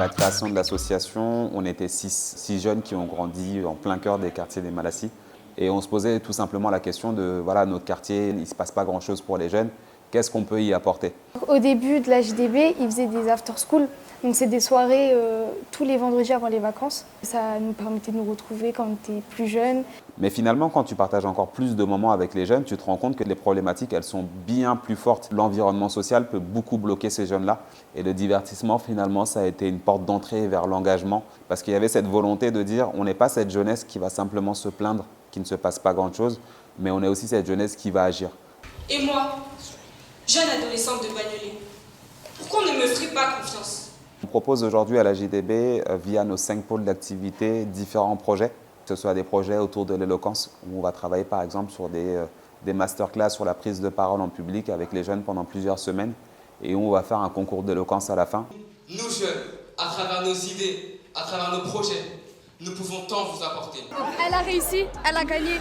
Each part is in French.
la création de l'association, on était six jeunes qui ont grandi en plein cœur des quartiers des Malassis. Et on se posait tout simplement la question de, voilà, notre quartier, il ne se passe pas grand-chose pour les jeunes, qu'est-ce qu'on peut y apporter? Au début de la JDB, ils faisaient des after-school. Donc c'est des soirées tous les vendredis avant les vacances. Ça nous permettait de nous retrouver quand on était plus jeunes. Mais finalement, quand tu partages encore plus de moments avec les jeunes, tu te rends compte que les problématiques, elles sont bien plus fortes. L'environnement social peut beaucoup bloquer ces jeunes-là. Et le divertissement, finalement, ça a été une porte d'entrée vers l'engagement. Parce qu'il y avait cette volonté de dire, on n'est pas cette jeunesse qui va simplement se plaindre qu'il ne se passe pas grand-chose, mais on est aussi cette jeunesse qui va agir. Et moi, jeune adolescente de Bagnolet, pourquoi on ne me ferait pas confiance? On propose aujourd'hui à la JDB, via nos 5 pôles d'activité, différents projets, que ce soit des projets autour de l'éloquence, où on va travailler par exemple sur des masterclass sur la prise de parole en public avec les jeunes pendant plusieurs semaines, et où on va faire un concours d'éloquence à la fin. Nous jeunes, à travers nos idées, à travers nos projets, nous pouvons tant vous apporter. Elle a réussi, elle a gagné.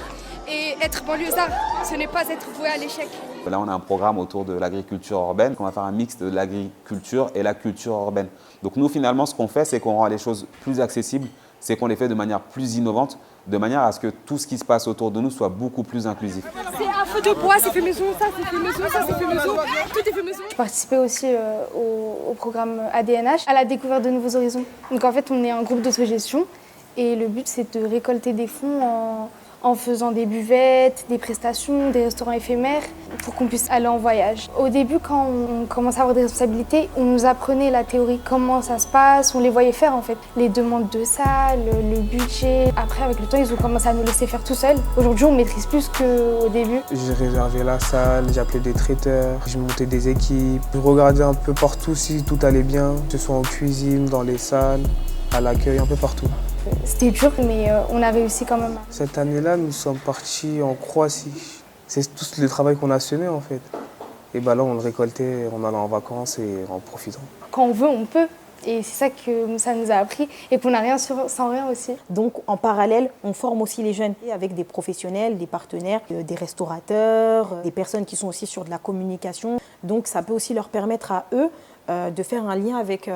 Et être banlieusard, ce n'est pas être voué à l'échec. Là, on a un programme autour de l'agriculture urbaine. On va faire un mix de l'agriculture et la culture urbaine. Donc nous, finalement, ce qu'on fait, c'est qu'on rend les choses plus accessibles, c'est qu'on les fait de manière plus innovante, de manière à ce que tout ce qui se passe autour de nous soit beaucoup plus inclusif. C'est un feu de bois, c'est fait maison, ça c'est fait maison, ça c'est fait maison, tout est fait maison. Je participais aussi au programme ADNH, à la découverte de nouveaux horizons. Donc en fait, on est un groupe d'autogestion et le but, c'est de récolter des fonds en faisant des buvettes, des prestations, des restaurants éphémères pour qu'on puisse aller en voyage. Au début, quand on commençait à avoir des responsabilités, on nous apprenait la théorie, comment ça se passe, on les voyait faire en fait. Les demandes de salles, le budget. Après, avec le temps, ils ont commencé à nous laisser faire tout seuls. Aujourd'hui, on maîtrise plus qu'au début. J'ai réservé la salle, j'appelais des traiteurs, je montais des équipes. Je regardais un peu partout si tout allait bien, que ce soit en cuisine, dans les salles, à l'accueil, un peu partout. C'était dur, mais on a réussi quand même. Cette année-là, nous sommes partis en Croatie. C'est tout le travail qu'on a semé en fait. Et là, on le récoltait en allant en vacances et en profitant. Quand on veut, on peut. Et c'est ça que ça nous a appris et qu'on n'a rien sans rien aussi. Donc en parallèle, on forme aussi les jeunes avec des professionnels, des partenaires, des restaurateurs, des personnes qui sont aussi sur de la communication. Donc ça peut aussi leur permettre à eux de faire un lien avec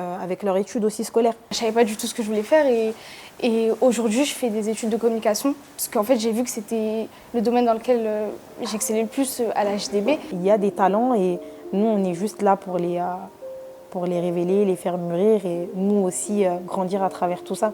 leur étude aussi scolaire. Je ne savais pas du tout ce que je voulais faire et aujourd'hui je fais des études de communication parce qu'en fait j'ai vu que c'était le domaine dans lequel j'excellais le plus à la JDB. Il y a des talents et nous on est juste là pour les révéler, les faire mûrir et nous aussi grandir à travers tout ça.